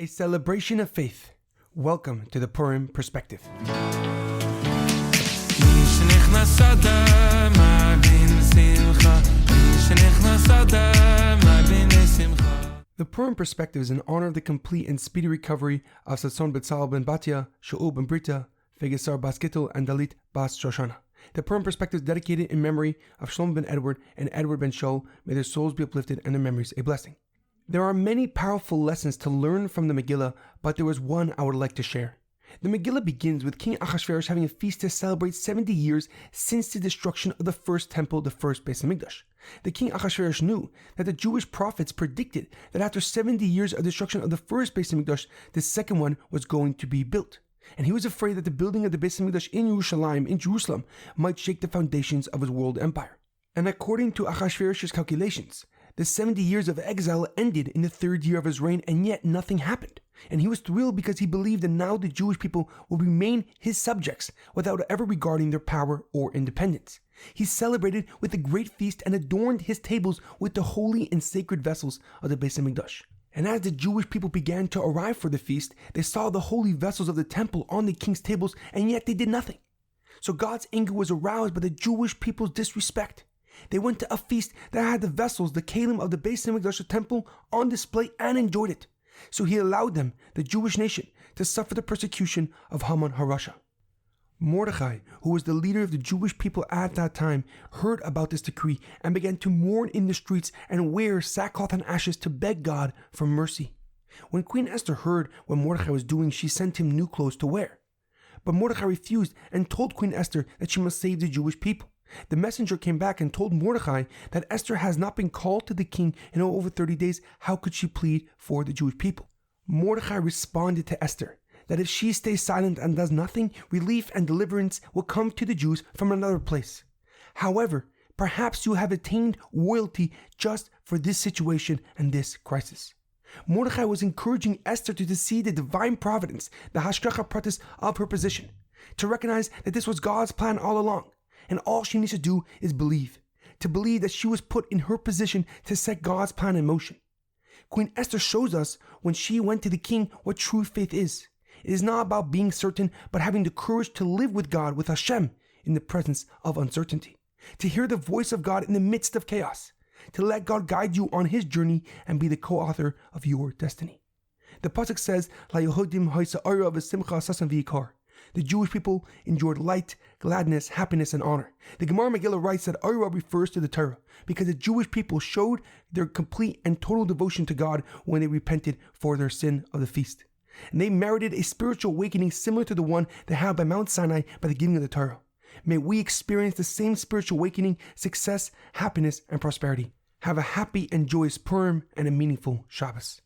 A celebration of faith. Welcome to the Purim Perspective. The Purim Perspective is in honor of the complete and speedy recovery of Sasson Betzalel ben Batya, Shaul Ben Berta, Fayga bas Gittel, and Dalit bas Shoshana. The Purim Perspective is dedicated in memory of Shlomo ben Edward and Edward ben Shaul. May their souls be uplifted and their memories a blessing. There are many powerful lessons to learn from the Megillah, but there was one I would like to share. The Megillah begins with King Achashverosh having a feast to celebrate 70 years since the destruction of the first temple, the first Beis Hamikdash. The King Achashverosh knew that the Jewish prophets predicted that after 70 years of destruction of the first Beis Hamikdash, the second one was going to be built. And he was afraid that the building of the Beis Hamikdash in Jerusalem, might shake the foundations of his world empire. And according to Achashverosh's calculations, the 70 years of exile ended in the third year of his reign, and yet nothing happened. And he was thrilled because he believed that now the Jewish people would remain his subjects without ever regarding their power or independence. He celebrated with a great feast and adorned his tables with the holy and sacred vessels of the Beis Hamikdash. And as the Jewish people began to arrive for the feast, they saw the holy vessels of the temple on the king's tables, and yet they did nothing. So God's anger was aroused by the Jewish people's disrespect. They went to a feast that had the vessels, the kalim of the Beis Hamikdash temple, on display and enjoyed it. So he allowed them, the Jewish nation, to suffer the persecution of Haman HaRasha. Mordechai, who was the leader of the Jewish people at that time, heard about this decree and began to mourn in the streets and wear sackcloth and ashes to beg God for mercy. When Queen Esther heard what Mordechai was doing, she sent him new clothes to wear. But Mordechai refused and told Queen Esther that she must save the Jewish people. The messenger came back and told Mordechai that Esther has not been called to the king in over 30 days. How could she plead for the Jewish people? Mordechai responded to Esther that if she stays silent and does nothing, relief and deliverance will come to the Jews from another place. However, perhaps you have attained royalty just for this situation and this crisis. Mordechai was encouraging Esther to see the divine providence, the hashgacha pratis of her position, to recognize that this was God's plan all along. And all she needs to do is believe, to believe that she was put in her position to set God's plan in motion. Queen Esther shows us when she went to the king what true faith is. It is not about being certain, but having the courage to live with God, with Hashem, in the presence of uncertainty. To hear the voice of God in the midst of chaos. To let God guide you on his journey and be the co-author of your destiny. The pasuk says, La Yehudim ha'isa'ara v'simcha Sasson Betzalel. The Jewish people enjoyed light, gladness, happiness, and honor. The Gemara Megillah writes that Arah refers to the Torah because the Jewish people showed their complete and total devotion to God when they repented for their sin of the feast. And they merited a spiritual awakening similar to the one they had by Mount Sinai by the giving of the Torah. May we experience the same spiritual awakening, success, happiness, and prosperity. Have a happy and joyous Purim and a meaningful Shabbos.